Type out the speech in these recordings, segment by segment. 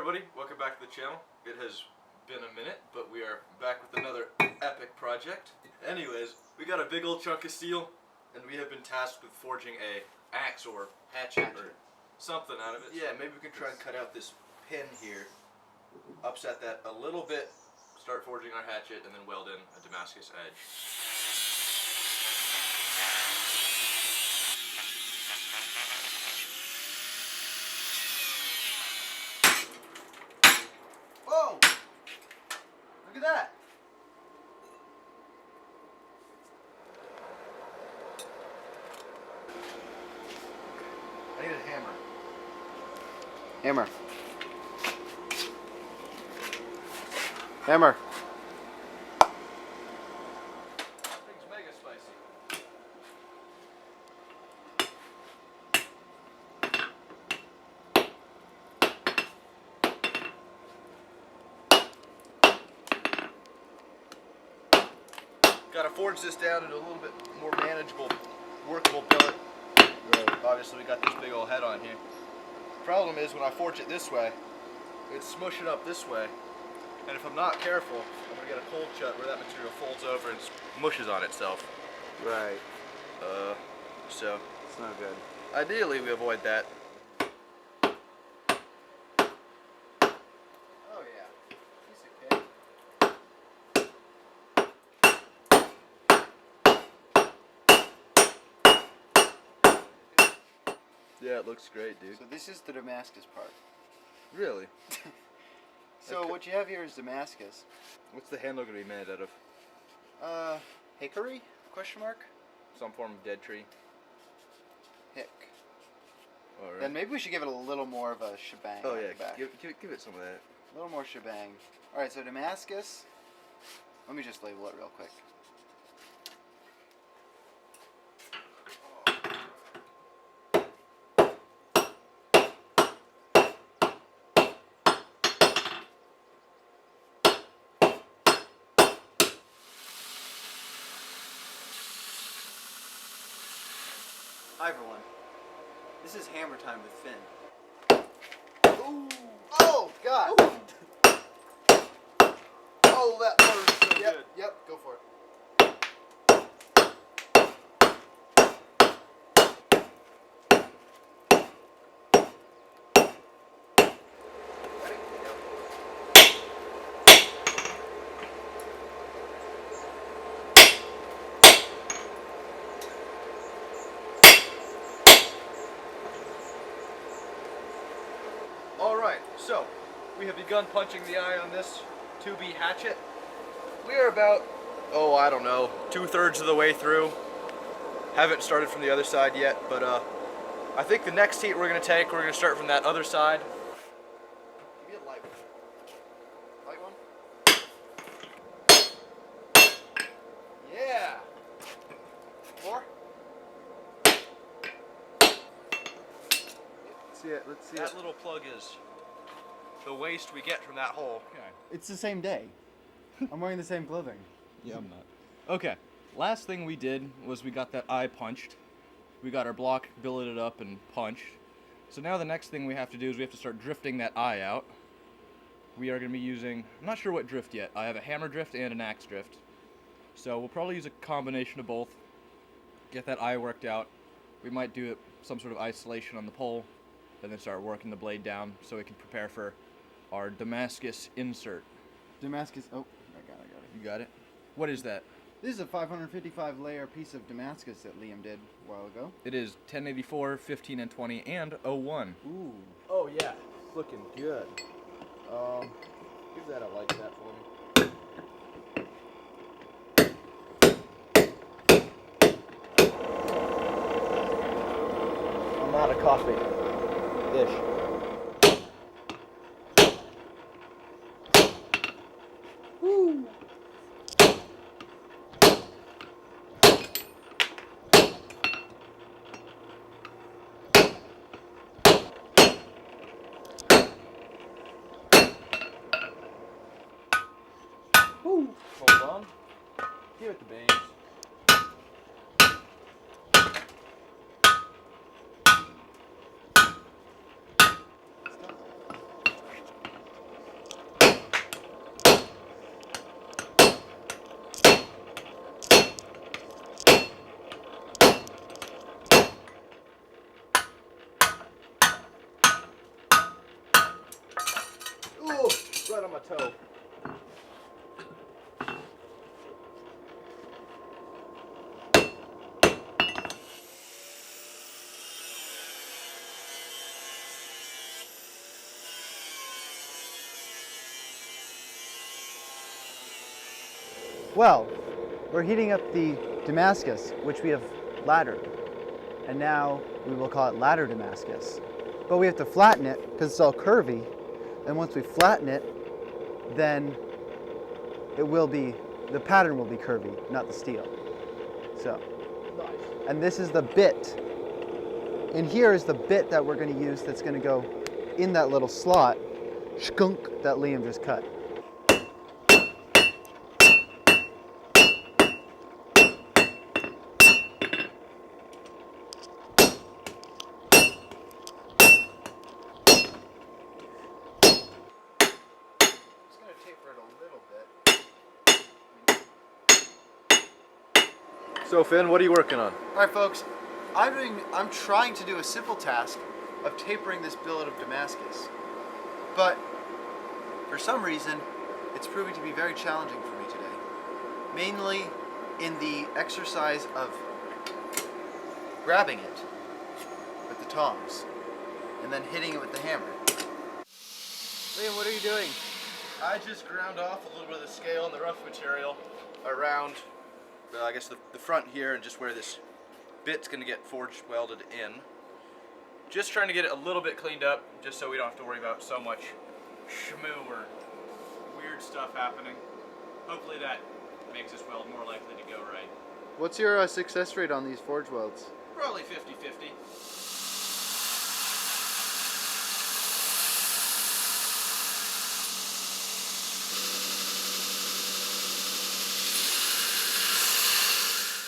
everybody, welcome back to the channel. It has been a minute, but we are back with another epic project. Anyways, we got a big old chunk of steel, and we have been tasked with forging a axe or hatchet or something out of it. Yeah, maybe we can try and cut out this pin here, upset that a little bit, start forging our hatchet, and then weld in a Damascus edge. Whoa! Look at that! I need a hammer. Hammer. Hammer. Thing's mega spicy. Gotta forge this down into a little bit more manageable, workable billet. Right. Obviously we got this big old head on here. Problem is when I forge it this way, it's smushing up this way. And if I'm not careful, I'm gonna get a cold shut where that material folds over and mushes on itself. Right. So It's not good. ideally we avoid that. Oh yeah. Piece of cake. Yeah, it looks great, dude. So this is the Damascus part. Really? So Okay. what you have here is Damascus. What's the handle gonna be made out of? Hickory? Question mark? Some form of dead tree. Hick. Alright. Then maybe we should give it a little more of a shebang. Oh on yeah, the back. give it some of that. A little more shebang. Alright, so Damascus. Let me just label it real quick. Hi everyone. This is hammer time with Finn. Ooh. Oh God! Oh, that part is so good. Yep, go for it. Ready? Alright, so we have begun punching the eye on this 2B hatchet. We are about, I don't know, 2/3 of the way through. Haven't started from the other side yet, but I think the next heat we're going to take, we're going to start from that other side. Give me a light one. Light one? Yeah! More? Let's see it. That little plug is the waste we get from that hole. Okay. It's the same day. I'm wearing the same clothing. Yeah, I'm not. Okay, last thing we did was we got that eye punched. We got our block billeted up and punched. So now the next thing we have to do is we have to start drifting that eye out. We are going to be using, I'm not sure what drift yet. I have a hammer drift and an axe drift. So we'll probably use a combination of both. Get that eye worked out. We might do some sort of isolation on the pole, and then start working the blade down so we can prepare for our Damascus insert. Damascus. Oh, I got it. You got it? What is that? This is a 555 layer piece of Damascus that Liam did a while ago. It is 1084, 15 and 20, and 01. Ooh. Oh yeah, looking good. Give that a like that for me. I'm out of coffee. Ish. Woo! Woo! Hold on. Give it the bangs. Oh, right on my toe. Well, we're heating up the Damascus, which we have laddered. And now we will call it ladder Damascus. But we have to flatten it because it's all curvy. And once we flatten it, then the pattern will be curvy, not the steel. So, Nice. and this is the bit. In here is the bit that we're going to use that's going to go in that little slot, skunk, that Liam just cut. So Finn, what are you working on? All right, folks, I'm trying to do a simple task of tapering this billet of Damascus, but for some reason, it's proving to be very challenging for me today. Mainly in the exercise of grabbing it with the tongs and then hitting it with the hammer. Liam, what are you doing? I just ground off a little bit of the scale and the rough material around, I guess the front here, and just where this bit's going to get forged welded in. Just trying to get it a little bit cleaned up, just so we don't have to worry about so much shmoo or weird stuff happening. Hopefully that makes this weld more likely to go right. What's your success rate on these forge welds? Probably 50-50.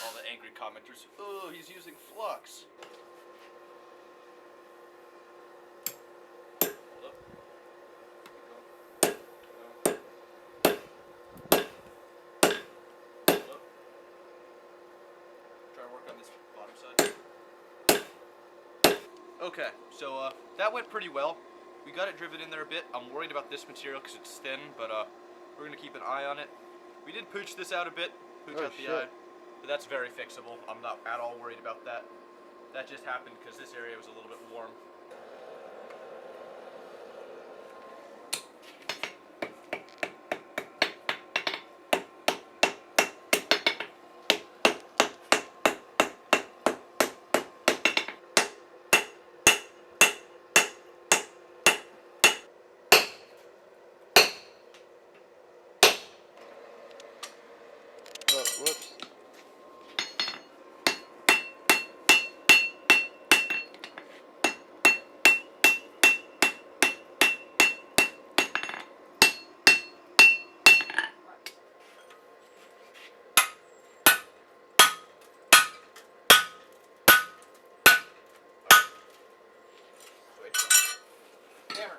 All the angry commenters, oh, he's using flux. Okay, so that went pretty well. We got it driven in there a bit. I'm worried about this material because it's thin, but we're going to keep an eye on it. We did pooch this out a bit, pooch out the eye, but that's very fixable. I'm not at all worried about that. That just happened because this area was a little bit warm. Oh, whoops. Hammer.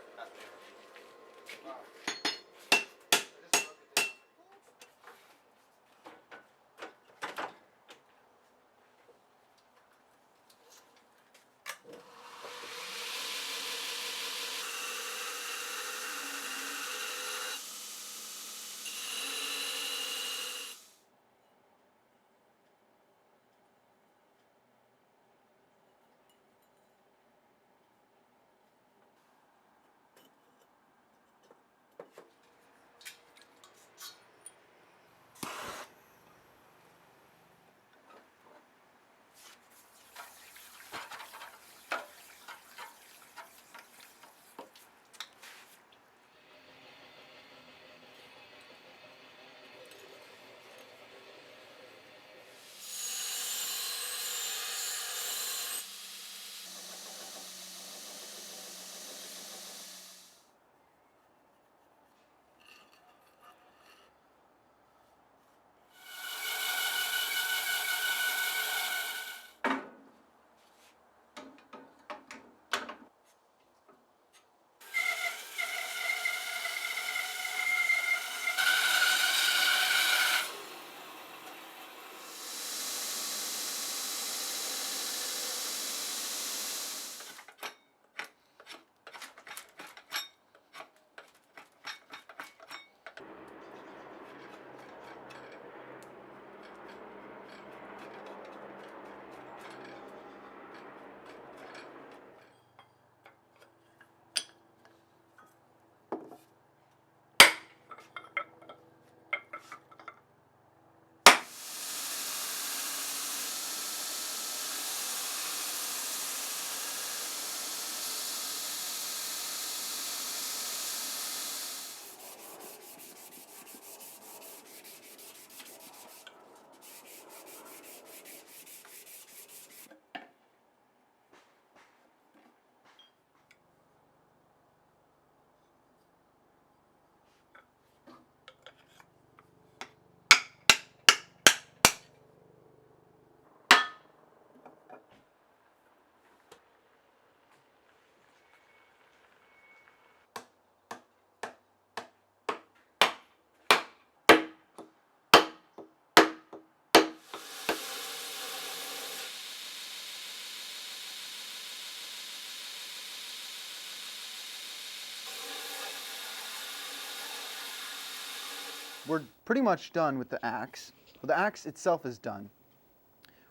we're pretty much done with the axe. Well, the axe itself is done.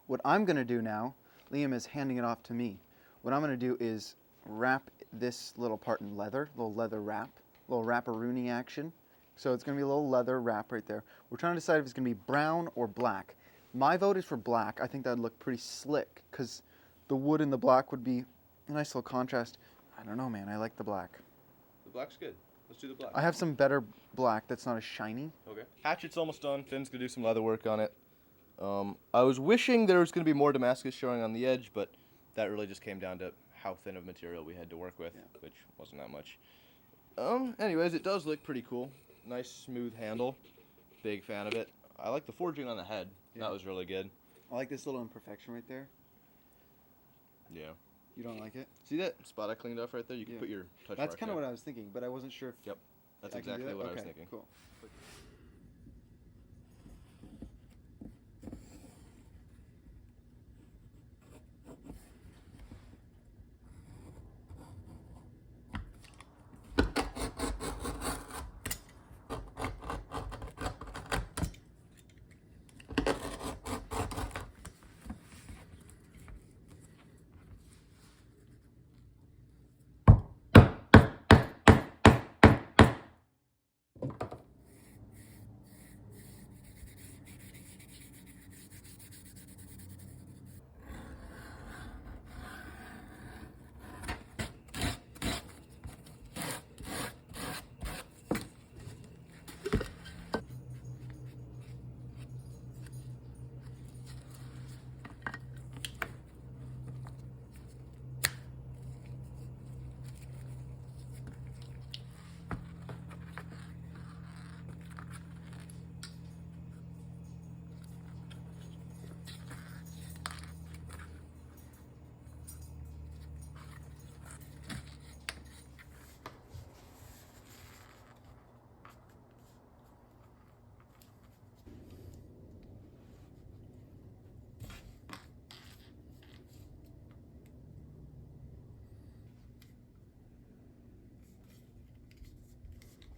What I'm going to do now, Liam is handing it off to me. What I'm going to do is wrap this little part in leather, little leather wrap, little wrapperoonie action. So it's going to be a little leather wrap right there. We're trying to decide if it's going to be brown or black. My vote is for black. I think that would look pretty slick because the wood and the black would be a nice little contrast. I don't know, man. I like the black. The black's good. Let's do the black. I have some better black that's not as shiny. Okay. Hatchet's almost done. Finn's going to do some leather work on it. I was wishing there was going to be more Damascus showing on the edge, but that really just came down to how thin of material we had to work with, which wasn't that much. Anyways, it does look pretty cool. Nice smooth handle. Big fan of it. I like the forging on the head. Yeah. That was really good. I like this little imperfection right there. Yeah. You don't like it? See that spot I cleaned off right there? You can put your touch That's mark kind of there. what I was thinking, but I wasn't sure if... Yep. That's exactly what I was thinking. Cool.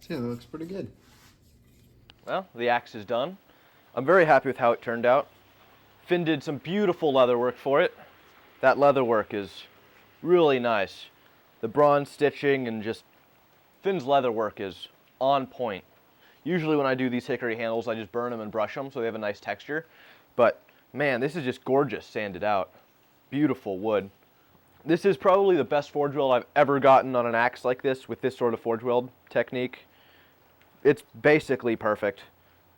Yeah, that looks pretty good. Well, the axe is done. I'm very happy with how it turned out. Finn did some beautiful leather work for it. That leather work is really nice. The bronze stitching and just Finn's leather work is on point. Usually when I do these hickory handles, I just burn them and brush them so they have a nice texture. But man, this is just gorgeous sanded out. Beautiful wood. This is probably the best forge weld I've ever gotten on an axe like this with this sort of forge weld technique. It's basically perfect.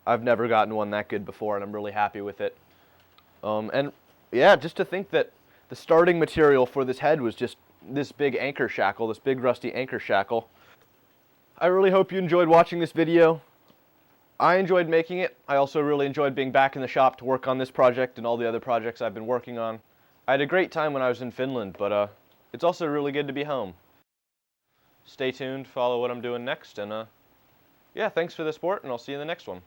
I've never gotten one that good before, and I'm really happy with it. And yeah, just to think that the starting material for this head was just this big anchor shackle, this big rusty anchor shackle. I really hope you enjoyed watching this video. I enjoyed making it. I also really enjoyed being back in the shop to work on this project and all the other projects I've been working on. I had a great time when I was in Finland, but it's also really good to be home. Stay tuned, follow what I'm doing next, and yeah, thanks for the support, and I'll see you in the next one.